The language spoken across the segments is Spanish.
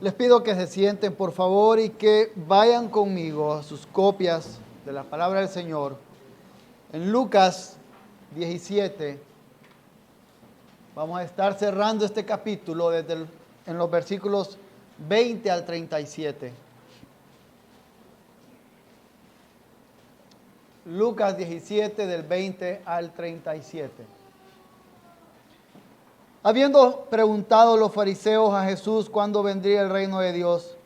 Les pido que se sienten, por favor, y que vayan conmigo a sus copias de la palabra del Señor. En Lucas 17, vamos a estar cerrando este capítulo en los versículos 20 al 37. Lucas 17, del 20 al 37. Habiendo preguntado los fariseos a Jesús cuándo vendría el reino de Dios,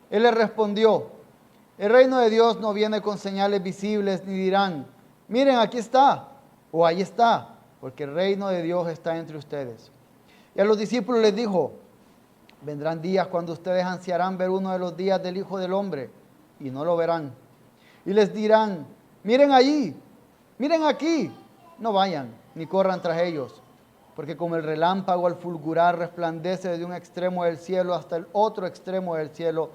Él les respondió: el reino de Dios no viene con señales visibles, ni dirán, miren, aquí está, o ahí está, porque el reino de Dios está entre ustedes. Y a los discípulos les dijo: vendrán días cuando ustedes ansiarán ver uno de los días del Hijo del Hombre, y no lo verán. Y les dirán, miren allí, miren aquí, no vayan, ni corran tras ellos. Porque como el relámpago al fulgurar resplandece desde un extremo del cielo hasta el otro extremo del cielo,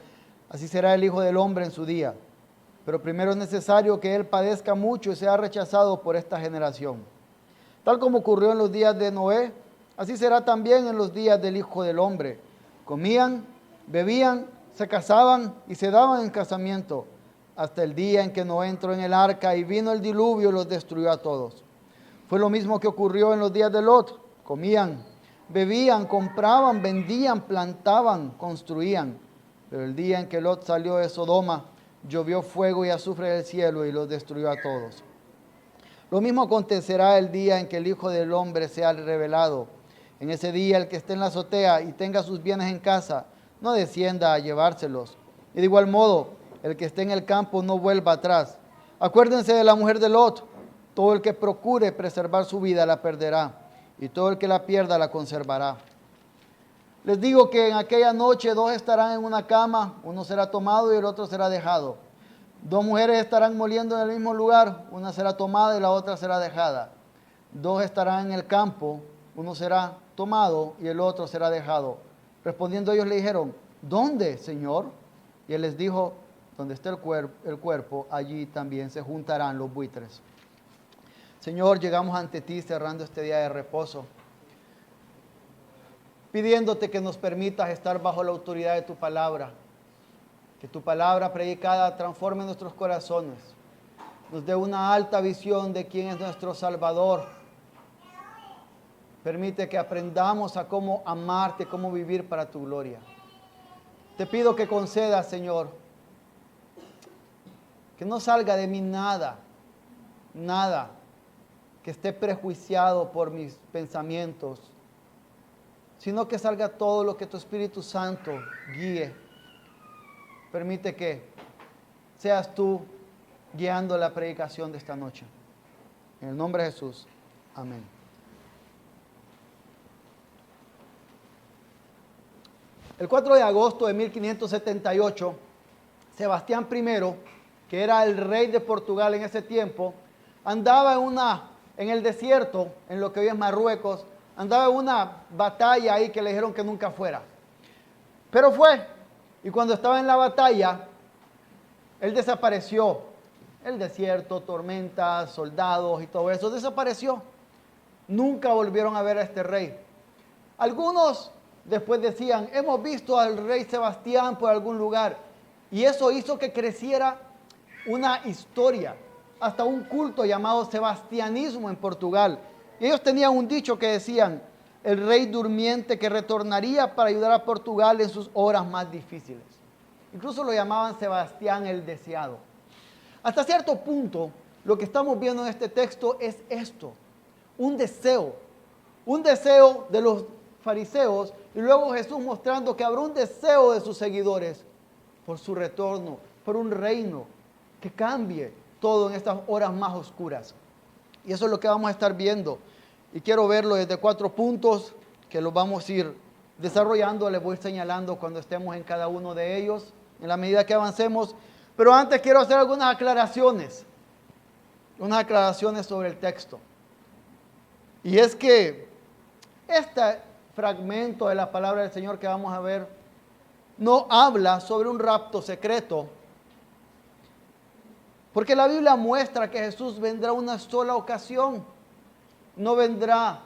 así será el Hijo del Hombre en su día. Pero primero es necesario que Él padezca mucho y sea rechazado por esta generación. Tal como ocurrió en los días de Noé, así será también en los días del Hijo del Hombre. Comían, bebían, se casaban y se daban en casamiento, hasta el día en que Noé entró en el arca y vino el diluvio y los destruyó a todos. Fue lo mismo que ocurrió en los días de Lot. Comían, bebían, compraban, vendían, plantaban, construían. Pero el día en que Lot salió de Sodoma, llovió fuego y azufre del cielo y los destruyó a todos. Lo mismo acontecerá el día en que el Hijo del Hombre sea revelado. En ese día el que esté en la azotea y tenga sus bienes en casa, no descienda a llevárselos. Y de igual modo, el que esté en el campo no vuelva atrás. Acuérdense de la mujer de Lot. Todo el que procure preservar su vida la perderá, y todo el que la pierda la conservará. Les digo que en aquella noche dos estarán en una cama, uno será tomado y el otro será dejado. Dos mujeres estarán moliendo en el mismo lugar, una será tomada y la otra será dejada. Dos estarán en el campo, uno será tomado y el otro será dejado. Respondiendo ellos le dijeron, ¿dónde, Señor? Y él les dijo, donde esté el cuerpo, allí también se juntarán los buitres. Señor, llegamos ante ti cerrando este día de reposo, pidiéndote que nos permitas estar bajo la autoridad de tu palabra, que tu palabra predicada transforme nuestros corazones, nos dé una alta visión de quién es nuestro Salvador. Permite que aprendamos a cómo amarte, cómo vivir para tu gloria. Te pido que concedas, Señor, que no salga de mí nada que esté prejuiciado por mis pensamientos, sino que salga todo lo que tu Espíritu Santo guíe. Permite que seas tú guiando la predicación de esta noche. En el nombre de Jesús. Amén. El 4 de agosto de 1578, Sebastián I, que era el rey de Portugal en ese tiempo, andaba en el desierto, en lo que hoy es Marruecos, andaba en una batalla ahí que le dijeron que nunca fuera. Pero fue, y cuando estaba en la batalla, él desapareció. El desierto, tormentas, soldados y todo eso, desapareció. Nunca volvieron a ver a este rey. Algunos después decían, hemos visto al rey Sebastián por algún lugar. Y eso hizo que creciera una historia, hasta un culto llamado sebastianismo en Portugal. Y ellos tenían un dicho que decían, el rey durmiente que retornaría para ayudar a Portugal en sus horas más difíciles. Incluso lo llamaban Sebastián el deseado. Hasta cierto punto, lo que estamos viendo en este texto es esto, un deseo de los fariseos, y luego Jesús mostrando que habrá un deseo de sus seguidores por su retorno, por un reino que cambie todo en estas horas más oscuras. Y eso es lo que vamos a estar viendo. Y quiero verlo desde 4 puntos que los vamos a ir desarrollando. Les voy señalando cuando estemos en cada uno de ellos, en la medida que avancemos. Pero antes quiero hacer algunas aclaraciones sobre el texto. Y es que este fragmento de la palabra del Señor que vamos a ver no habla sobre un rapto secreto, porque la Biblia muestra que Jesús vendrá una sola ocasión, no vendrá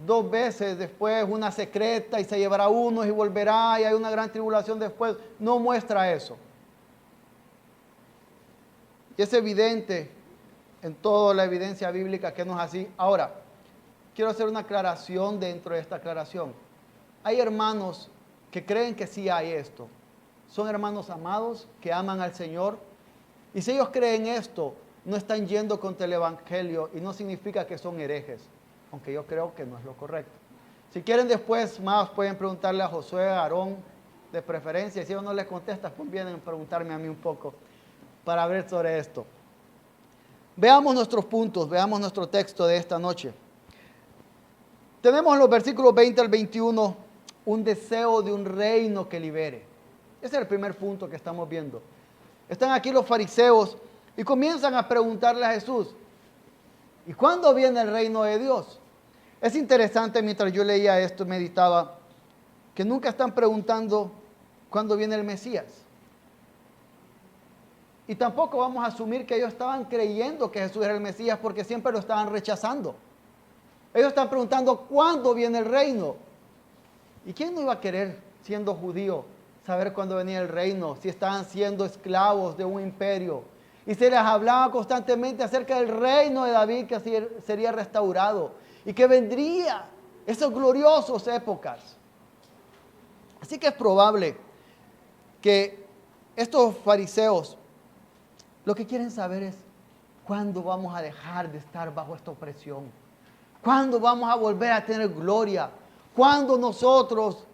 2 veces, después una secreta y se llevará unos y volverá y hay una gran tribulación después. No muestra eso. Y es evidente en toda la evidencia bíblica que no es así. Ahora, quiero hacer una aclaración dentro de esta aclaración. Hay hermanos que creen que sí hay esto. Son hermanos amados que aman al Señor. Y si ellos creen esto, no están yendo contra el Evangelio y no significa que son herejes, aunque yo creo que no es lo correcto. Si quieren después más, pueden preguntarle a Josué, a Aarón, de preferencia. Y si ellos no les contestan, pues vienen a preguntarme a mí un poco para ver sobre esto. Veamos nuestros puntos, veamos nuestro texto de esta noche. Tenemos en los versículos 20 al 21 un deseo de un reino que libere. Ese es el primer punto que estamos viendo. Están aquí los fariseos y comienzan a preguntarle a Jesús, ¿y cuándo viene el reino de Dios? Es interesante, mientras yo leía esto, meditaba, que nunca están preguntando cuándo viene el Mesías. Y tampoco vamos a asumir que ellos estaban creyendo que Jesús era el Mesías porque siempre lo estaban rechazando. Ellos están preguntando cuándo viene el reino. ¿Y quién no iba a querer, siendo judío, saber cuándo venía el reino, si estaban siendo esclavos de un imperio? Y se les hablaba constantemente acerca del reino de David que sería restaurado y que vendría esas gloriosas épocas. Así que es probable que estos fariseos lo que quieren saber es cuándo vamos a dejar de estar bajo esta opresión, cuándo vamos a volver a tener gloria, cuándo nosotros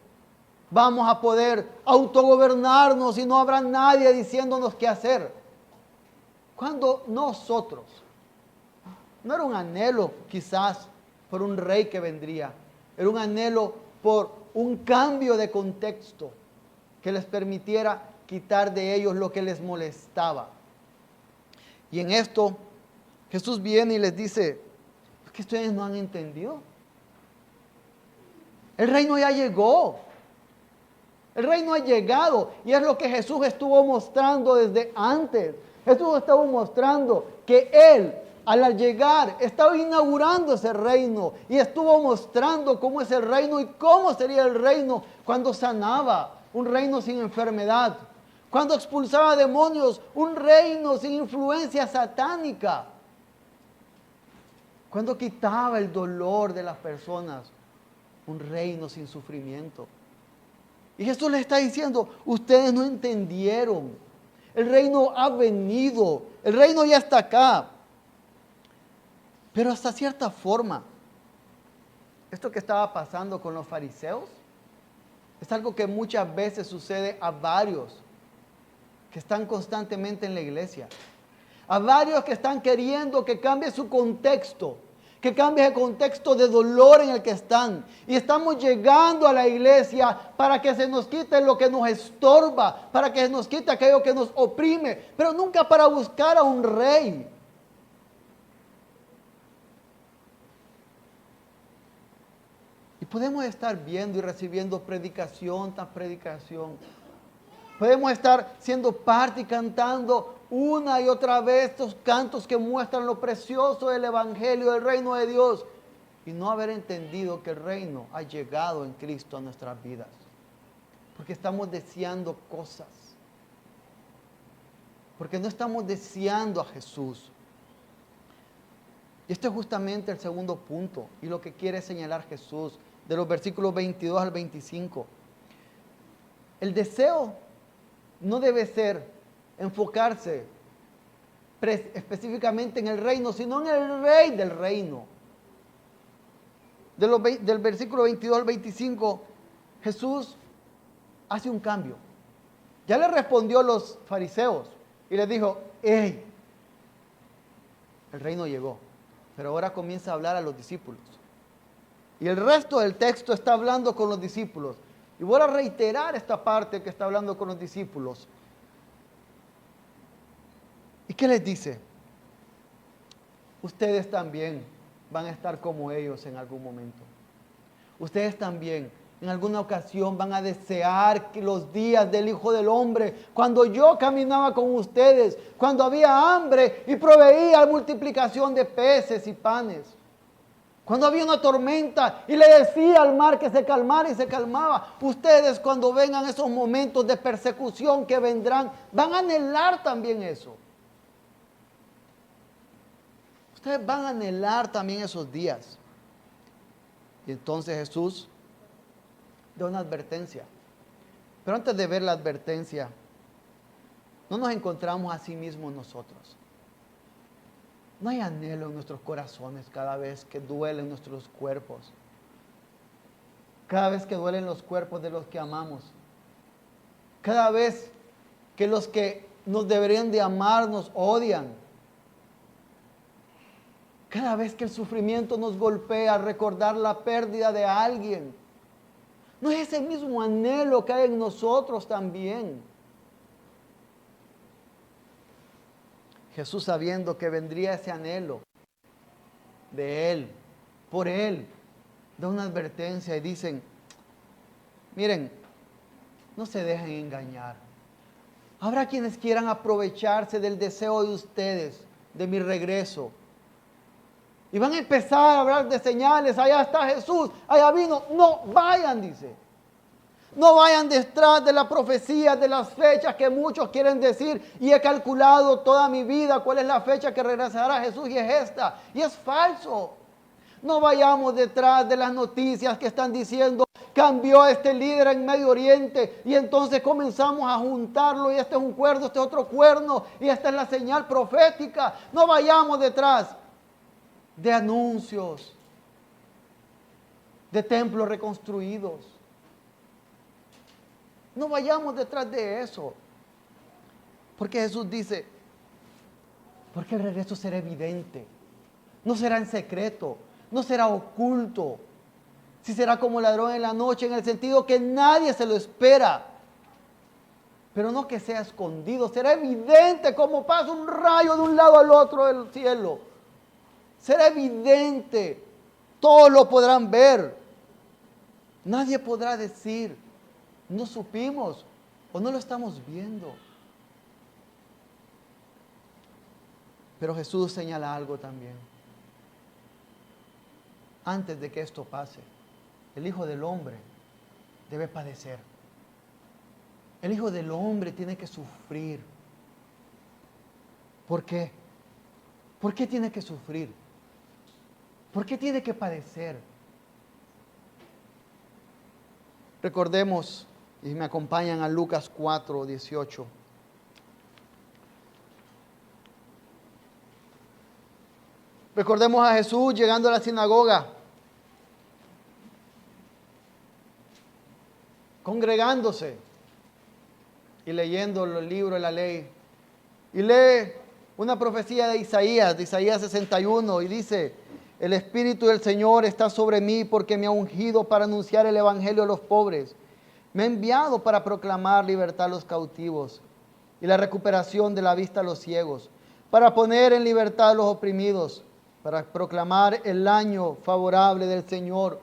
vamos a poder autogobernarnos y no habrá nadie diciéndonos qué hacer. Cuando nosotros, no era un anhelo quizás por un rey que vendría, era un anhelo por un cambio de contexto que les permitiera quitar de ellos lo que les molestaba. Y en esto Jesús viene y les dice, es que ustedes no han entendido. El reino ya llegó. El reino ha llegado y es lo que Jesús estuvo mostrando desde antes. Jesús estaba mostrando que Él, al llegar, estaba inaugurando ese reino y estuvo mostrando cómo es el reino y cómo sería el reino cuando sanaba, un reino sin enfermedad, cuando expulsaba demonios, un reino sin influencia satánica, cuando quitaba el dolor de las personas, un reino sin sufrimiento. Y Jesús les está diciendo, ustedes no entendieron. El reino ha venido, el reino ya está acá. Pero hasta cierta forma, esto que estaba pasando con los fariseos, es algo que muchas veces sucede a varios que están constantemente en la iglesia. A varios que están queriendo que cambie su contexto, que cambie el contexto de dolor en el que están. Y estamos llegando a la iglesia para que se nos quite lo que nos estorba, para que se nos quite aquello que nos oprime, pero nunca para buscar a un rey. Y podemos estar viendo y recibiendo predicación tras predicación. Podemos estar siendo parte y cantando una y otra vez estos cantos que muestran lo precioso del Evangelio, del reino de Dios, y no haber entendido que el reino ha llegado en Cristo a nuestras vidas. Porque estamos deseando cosas. Porque no estamos deseando a Jesús. Y este es justamente el segundo punto y lo que quiere señalar Jesús de los versículos 22 al 25. El deseo no debe ser enfocarse específicamente en el reino, sino en el rey del reino. Del versículo 22 al 25, Jesús hace un cambio. Ya le respondió a los fariseos y les dijo, ¡hey! El reino llegó. Pero ahora comienza a hablar a los discípulos. Y el resto del texto está hablando con los discípulos. Y voy a reiterar esta parte que está hablando con los discípulos. ¿Y qué les dice? Ustedes también van a estar como ellos en algún momento. Ustedes también en alguna ocasión van a desear que los días del Hijo del Hombre, cuando yo caminaba con ustedes, cuando había hambre y proveía multiplicación de peces y panes. Cuando había una tormenta y le decía al mar que se calmara y se calmaba. Ustedes cuando vengan esos momentos de persecución que vendrán, van a anhelar también eso. Ustedes van a anhelar también esos días. Y entonces Jesús da una advertencia. Pero antes de ver la advertencia, no nos encontramos a sí mismos nosotros. No hay anhelo en nuestros corazones cada vez que duelen nuestros cuerpos. Cada vez que duelen los cuerpos de los que amamos. Cada vez que los que nos deberían de amar nos odian. Cada vez que el sufrimiento nos golpea, recordar la pérdida de alguien. ¿No es ese mismo anhelo que hay en nosotros también? Jesús, sabiendo que vendría ese anhelo de Él, por Él, da una advertencia y dicen, miren, no se dejen engañar. Habrá quienes quieran aprovecharse del deseo de ustedes, de mi regreso. Y van a empezar a hablar de señales, allá está Jesús, allá vino. No vayan, dice. No vayan detrás de la profecía, de las fechas que muchos quieren decir. Y he calculado toda mi vida cuál es la fecha que regresará Jesús y es esta. Y es falso. No vayamos detrás de las noticias que están diciendo, cambió este líder en Medio Oriente. Y entonces comenzamos a juntarlo y este es un cuerno, este es otro cuerno. Y esta es la señal profética. No vayamos detrás de anuncios, de templos reconstruidos. No vayamos detrás de eso. Porque Jesús dice, porque el regreso será evidente. No será en secreto, no será oculto. Si será como ladrón en la noche, en el sentido que nadie se lo espera. Pero no que sea escondido, será evidente como pasa un rayo de un lado al otro del cielo. Será evidente, todos lo podrán ver. Nadie podrá decir, no supimos o no lo estamos viendo. Pero Jesús señala algo también. Antes de que esto pase, el Hijo del Hombre debe padecer. El Hijo del Hombre tiene que sufrir. ¿Por qué? ¿Por qué tiene que sufrir? ¿Por qué tiene que padecer? Recordemos, y me acompañan a Lucas 4, 18. Recordemos a Jesús llegando a la sinagoga, congregándose y leyendo los libros de la ley. Y lee una profecía de Isaías 61, y dice, el Espíritu del Señor está sobre mí porque me ha ungido para anunciar el Evangelio a los pobres. Me ha enviado para proclamar libertad a los cautivos y la recuperación de la vista a los ciegos, para poner en libertad a los oprimidos, para proclamar el año favorable del Señor.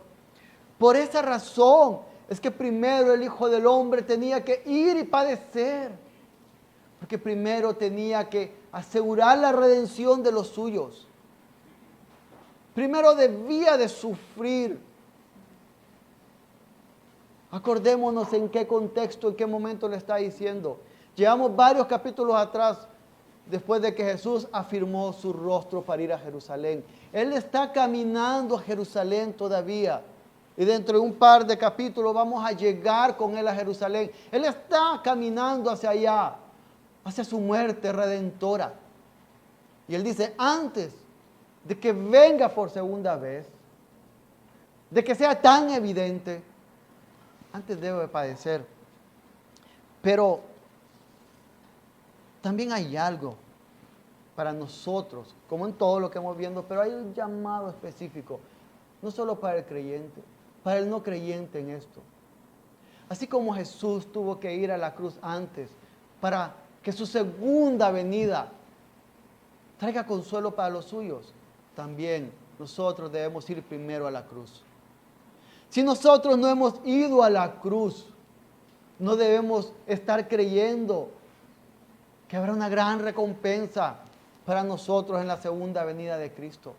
Por esa razón es que primero el Hijo del Hombre tenía que ir y padecer, porque primero tenía que asegurar la redención de los suyos. Primero debía de sufrir. Acordémonos en qué contexto, en qué momento le está diciendo. Llevamos varios capítulos atrás, después de que Jesús afirmó su rostro para ir a Jerusalén. Él está caminando a Jerusalén todavía. Y dentro de un par de capítulos vamos a llegar con Él a Jerusalén. Él está caminando hacia allá, hacia su muerte redentora. Y Él dice, antes de que venga por segunda vez, de que sea tan evidente, antes debe padecer. Pero también hay algo para nosotros, como en todo lo que hemos viendo, pero hay un llamado específico, no solo para el creyente, para el no creyente en esto. Así como Jesús tuvo que ir a la cruz antes, para que su segunda venida traiga consuelo para los suyos, también nosotros debemos ir primero a la cruz. Si nosotros no hemos ido a la cruz, no debemos estar creyendo que habrá una gran recompensa para nosotros en la segunda venida de Cristo.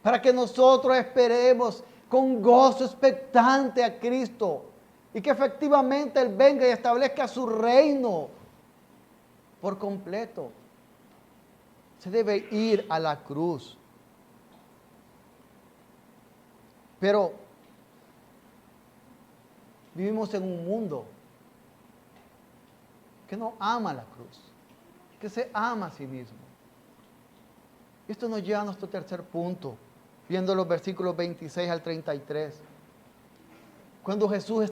para que nosotros esperemos con gozo expectante a Cristo y que efectivamente Él venga y establezca su reino por completo. Se debe ir a la cruz. Pero vivimos en un mundo que no ama la cruz, que se ama a sí mismo. Esto nos lleva a nuestro tercer punto, viendo los versículos 26 al 33. Cuando Jesús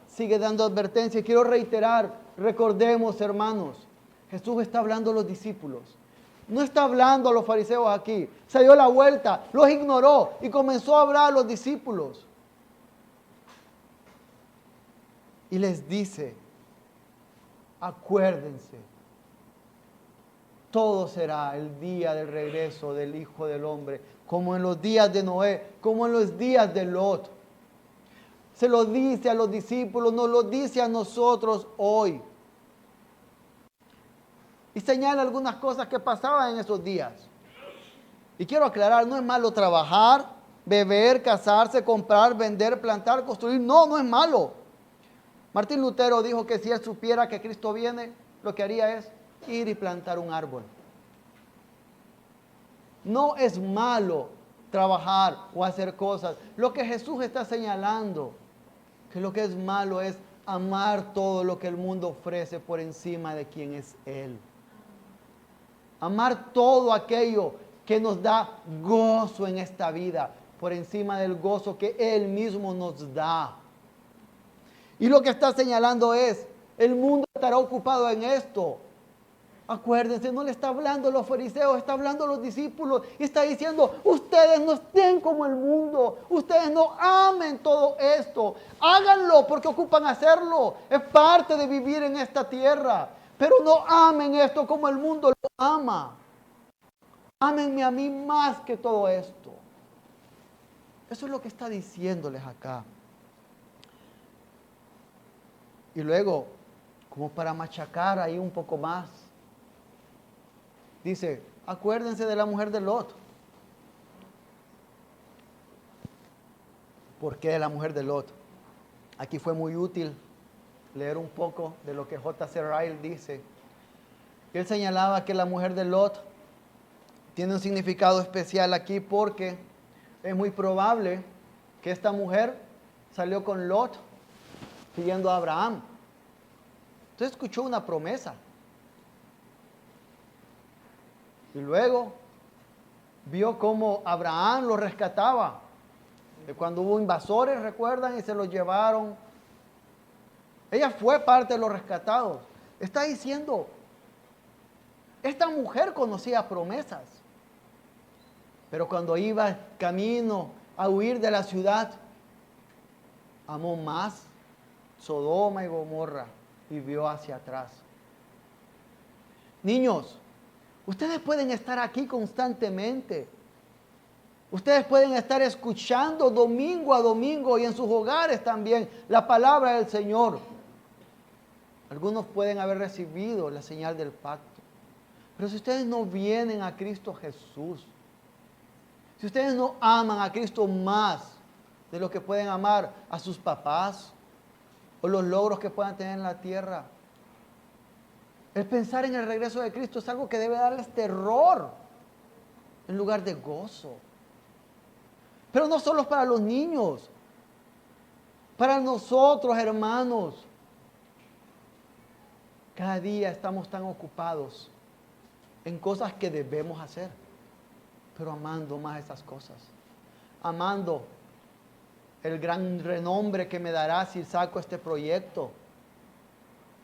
sigue dando advertencia, quiero reiterar, recordemos, hermanos, Jesús está hablando a los discípulos. No está hablando a los fariseos aquí. Se dio la vuelta, los ignoró y comenzó a hablar a los discípulos. Y les dice, acuérdense, todo será el día del regreso del Hijo del Hombre, como en los días de Noé, como en los días de Lot. Se lo dice a los discípulos, nos lo dice a nosotros hoy. Y señala algunas cosas que pasaban en esos días. Y quiero aclarar, no es malo trabajar, beber, casarse, comprar, vender, plantar, construir. No, no es malo. Martín Lutero dijo que si él supiera que Cristo viene, lo que haría es ir y plantar un árbol. No es malo trabajar o hacer cosas. Lo que Jesús está señalando, que lo que es malo es amar todo lo que el mundo ofrece por encima de quien es Él. Amar todo aquello que nos da gozo en esta vida, por encima del gozo que Él mismo nos da. Y lo que está señalando es, el mundo estará ocupado en esto. Acuérdense, no le está hablando a los fariseos, está hablando a los discípulos. Y está diciendo, ustedes no estén como el mundo. Ustedes no amen todo esto. Háganlo porque ocupan hacerlo. Es parte de vivir en esta tierra. Pero no amen esto como el mundo lo ama. Ámenme a mí más que todo esto. Eso es lo que está diciéndoles acá. Y luego, como para machacar ahí un poco más, dice, acuérdense de la mujer de Lot. ¿Por qué de la mujer de Lot? Aquí fue muy útil leer un poco de lo que J.C. Ryle dice. Él señalaba que la mujer de Lot tiene un significado especial aquí porque es muy probable que esta mujer salió con Lot siguiendo a Abraham. Entonces escuchó una promesa. Y luego vio cómo Abraham lo rescataba. De cuando hubo invasores, recuerdan, y se los llevaron. Ella fue parte de los rescatados. Está diciendo, esta mujer conocía promesas. Pero cuando iba camino a huir de la ciudad, amó más Sodoma y Gomorra y vio hacia atrás. Niños, ustedes pueden estar aquí constantemente. Ustedes pueden estar escuchando domingo a domingo y en sus hogares también la palabra del Señor. Algunos pueden haber recibido la señal del pacto. Pero si ustedes no vienen a Cristo Jesús, si ustedes no aman a Cristo más de lo que pueden amar a sus papás o los logros que puedan tener en la tierra, el pensar en el regreso de Cristo es algo que debe darles terror en lugar de gozo. Pero no solo para los niños, para nosotros, hermanos. Cada día estamos tan ocupados en cosas que debemos hacer, pero amando más esas cosas. Amando el gran renombre que me dará si saco este proyecto,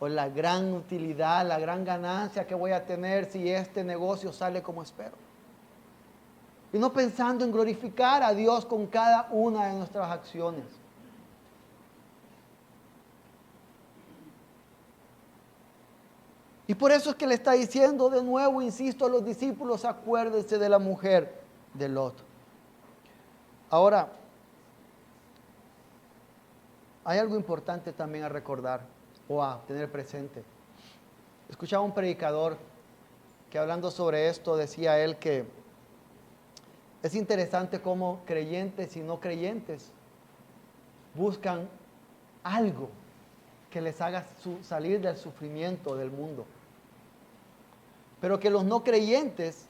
o la gran utilidad, la gran ganancia que voy a tener si este negocio sale como espero. Y no pensando en glorificar a Dios con cada una de nuestras acciones. Y por eso es que le está diciendo de nuevo, insisto, a los discípulos, acuérdense de la mujer de Lot. Ahora, hay algo importante también a recordar o a tener presente. Escuchaba un predicador que hablando sobre esto decía él que Es interesante cómo creyentes y no creyentes buscan algo que les haga salir del sufrimiento del mundo. Pero que los no creyentes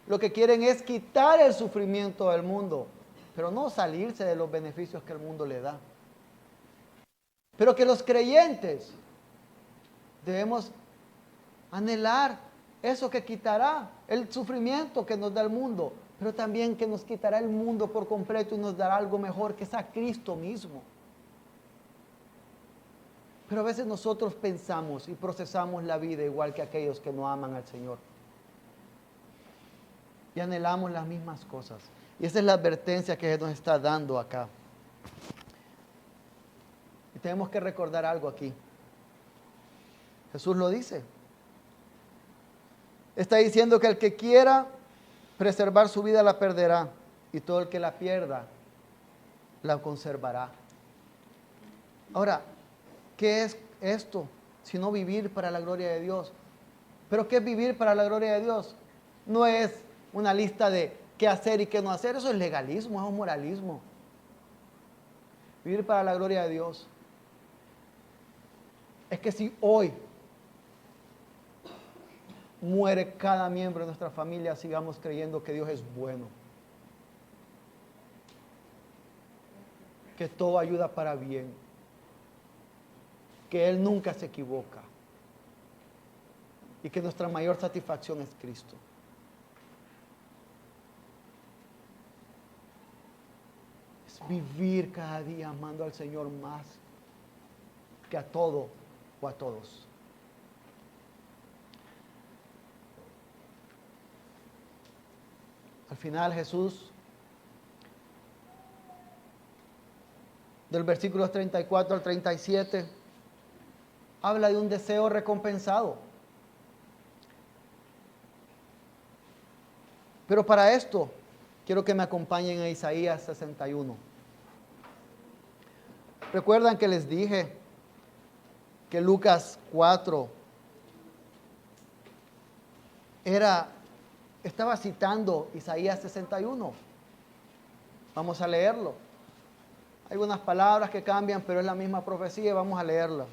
lo que quieren es quitar el sufrimiento del mundo, pero no salirse de los beneficios que el mundo le da. Pero que los creyentes debemos anhelar eso que quitará el sufrimiento que nos da el mundo, pero también que nos quitará el mundo por completo y nos dará algo mejor, que es a Cristo mismo. Pero a veces nosotros pensamos y procesamos la vida igual que aquellos que no aman al Señor. Y anhelamos las mismas cosas. Y esa es la advertencia que nos está dando acá. Y tenemos que recordar algo aquí. Jesús lo dice. Está diciendo que el que quiera preservar su vida la perderá, y todo el que la pierda la conservará. Ahora, ¿qué es esto? Sino vivir para la gloria de Dios. ¿Pero qué es vivir para la gloria de Dios? No es una lista de qué hacer y qué no hacer. Eso es legalismo, eso es moralismo. Vivir para la gloria de Dios es que si hoy muere cada miembro de nuestra familia, sigamos creyendo que Dios es bueno, que todo ayuda para bien, que Él nunca se equivoca y que nuestra mayor satisfacción es Cristo. Es vivir cada día amando al Señor más que a todo o a todos. Al final Jesús, del versículo 34 al 37, habla de un deseo recompensado. Pero para esto, quiero que me acompañen a Isaías 61. ¿Recuerdan que les dije que Lucas 4 estaba citando Isaías 61? Vamos a leerlo. Hay unas palabras que cambian, pero es la misma profecía y vamos a leerla.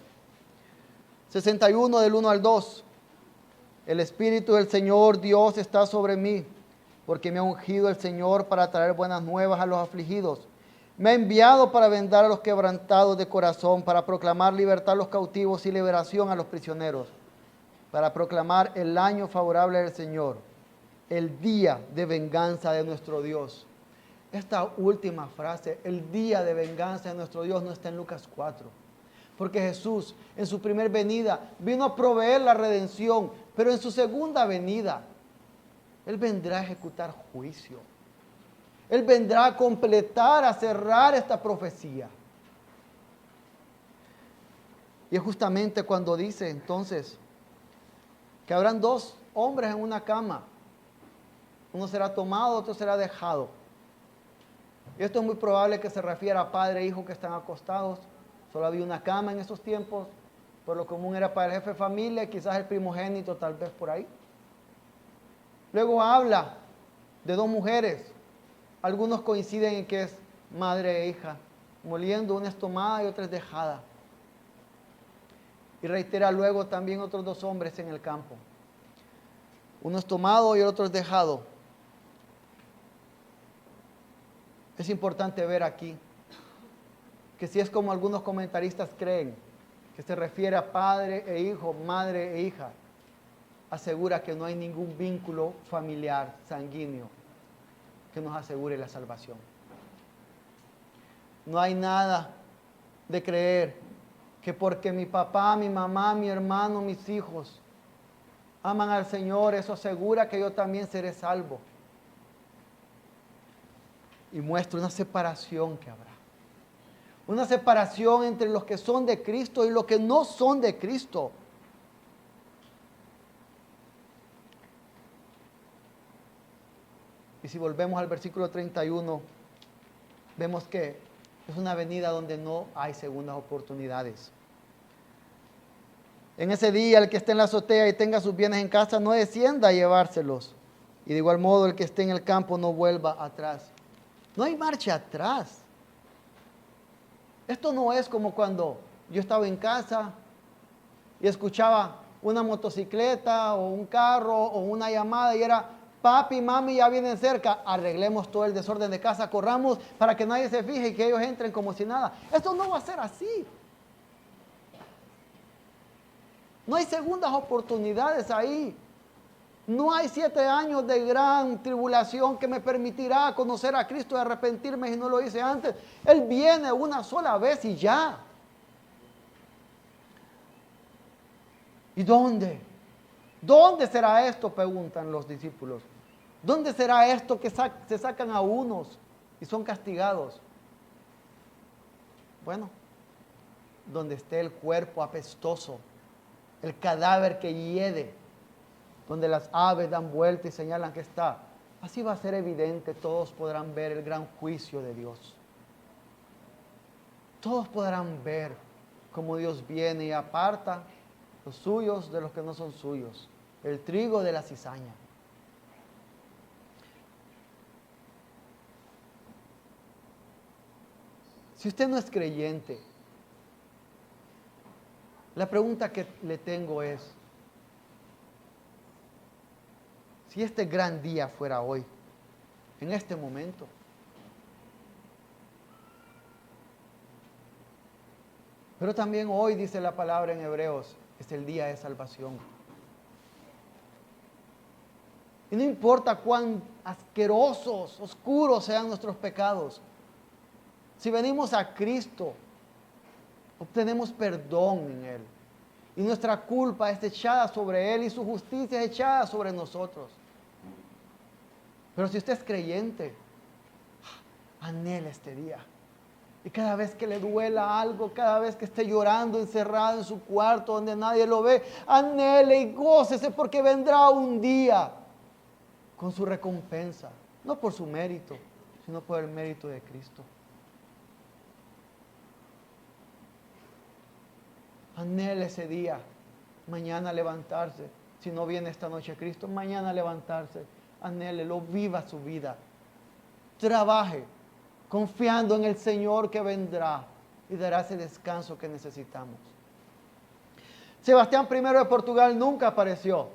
61 del 1 al 2. El Espíritu del Señor Dios está sobre mí, porque me ha ungido el Señor para traer buenas nuevas a los afligidos. Me ha enviado para vendar a los quebrantados de corazón, para proclamar libertad a los cautivos y liberación a los prisioneros, para proclamar el año favorable del Señor, el día de venganza de nuestro Dios. Esta última frase, el día de venganza de nuestro Dios, no está en Lucas 4. Porque Jesús en su primer venida vino a proveer la redención, pero en su segunda venida Él vendrá a ejecutar juicio. Él vendrá a completar, a cerrar esta profecía. Y es justamente cuando dice entonces que habrán dos hombres en una cama. Uno será tomado, otro será dejado. Y esto es muy probable que se refiera a padre e hijo que están acostados. Solo había una cama en esos tiempos. Por lo común era para el jefe de familia, quizás el primogénito, tal vez por ahí. Luego habla de dos mujeres. Algunos coinciden en que es madre e hija, moliendo, una es tomada y otra es dejada. Y reitera luego también otros dos hombres en el campo. Uno es tomado y el otro es dejado. Es importante ver aquí que si es como algunos comentaristas creen, que se refiere a padre e hijo, madre e hija, asegura que no hay ningún vínculo familiar, sanguíneo, que nos asegure la salvación. No hay nada de creer que porque mi papá, mi mamá, mi hermano, mis hijos aman al Señor, eso asegura que yo también seré salvo. Y muestra una separación que habrá. Una separación entre los que son de Cristo y los que no son de Cristo. Y si volvemos al versículo 31, vemos que es una venida donde no hay segundas oportunidades. En ese día, el que esté en la azotea y tenga sus bienes en casa, no descienda a llevárselos. Y de igual modo el que esté en el campo no vuelva atrás. No hay marcha atrás. Esto no es como cuando yo estaba en casa y escuchaba una motocicleta o un carro o una llamada y era: papi, mami, ya vienen cerca, arreglemos todo el desorden de casa, corramos para que nadie se fije y que ellos entren como si nada. Esto no va a ser así. No hay segundas oportunidades ahí. No hay 7 años de gran tribulación que me permitirá conocer a Cristo y arrepentirme si no lo hice antes. Él viene una sola vez y ya. ¿Y dónde? ¿Dónde será esto?, preguntan los discípulos. ¿Dónde será esto que se sacan a unos y son castigados? Bueno, donde esté el cuerpo apestoso, el cadáver que hiede, donde las aves dan vuelta y señalan que está. Así va a ser evidente, todos podrán ver el gran juicio de Dios. Todos podrán ver cómo Dios viene y aparta los suyos de los que no son suyos, el trigo de la cizaña. Si usted no es creyente, la pregunta que le tengo es: si este gran día fuera hoy, en este momento, pero también hoy, dice la palabra en Hebreos, es el día de salvación. Y no importa cuán asquerosos, oscuros sean nuestros pecados, si venimos a Cristo, obtenemos perdón en Él. Y nuestra culpa es echada sobre Él y su justicia es echada sobre nosotros. Pero si usted es creyente, anhela este día. Y cada vez que le duela algo, cada vez que esté llorando, encerrado en su cuarto donde nadie lo ve, anhele y gócese porque vendrá un día con su recompensa. No por su mérito, sino por el mérito de Cristo. Anhele ese día, mañana levantarse. Si no viene esta noche Cristo, mañana levantarse. Anhélelo, viva su vida. Trabaje confiando en el Señor que vendrá y dará ese descanso que necesitamos. Sebastián I de Portugal nunca apareció.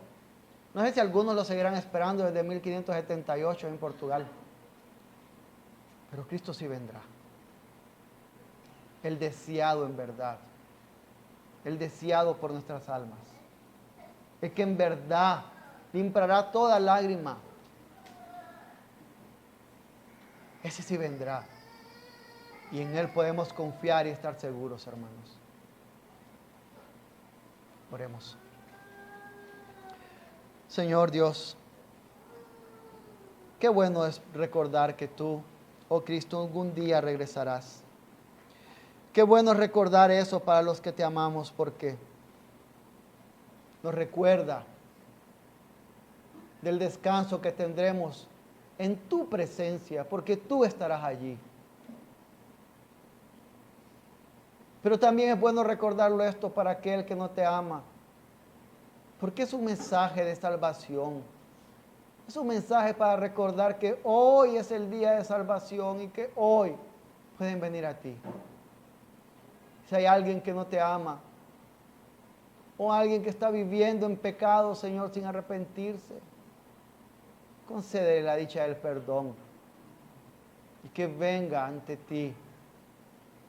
No sé si algunos lo seguirán esperando desde 1578 en Portugal. Pero Cristo sí vendrá. El deseado en verdad. El deseado por nuestras almas. El que en verdad limpiará toda lágrima. Ese sí vendrá. Y en Él podemos confiar y estar seguros, hermanos. Oremos. Señor Dios, qué bueno es recordar que tú, oh Cristo, algún día regresarás. Qué bueno es recordar eso para los que te amamos, porque nos recuerda del descanso que tendremos en tu presencia, porque tú estarás allí. Pero también es bueno recordarlo esto para aquel que no te ama, porque es un mensaje de salvación. Es un mensaje para recordar que hoy es el día de salvación y que hoy pueden venir a ti. Si hay alguien que no te ama, o alguien que está viviendo en pecado, Señor, sin arrepentirse, concédele la dicha del perdón y que venga ante ti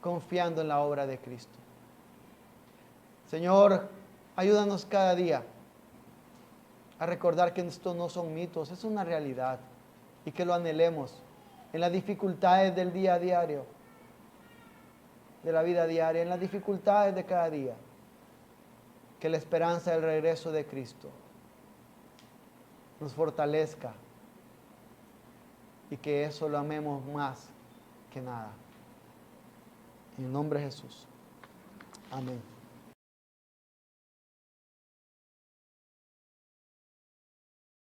confiando en la obra de Cristo. Señor, ayúdanos cada día a recordar que esto no son mitos, es una realidad y que lo anhelemos en las dificultades del día a diario, de la vida diaria, en las dificultades de cada día. Que la esperanza del regreso de Cristo nos fortalezca y que eso lo amemos más que nada. En el nombre de Jesús. Amén.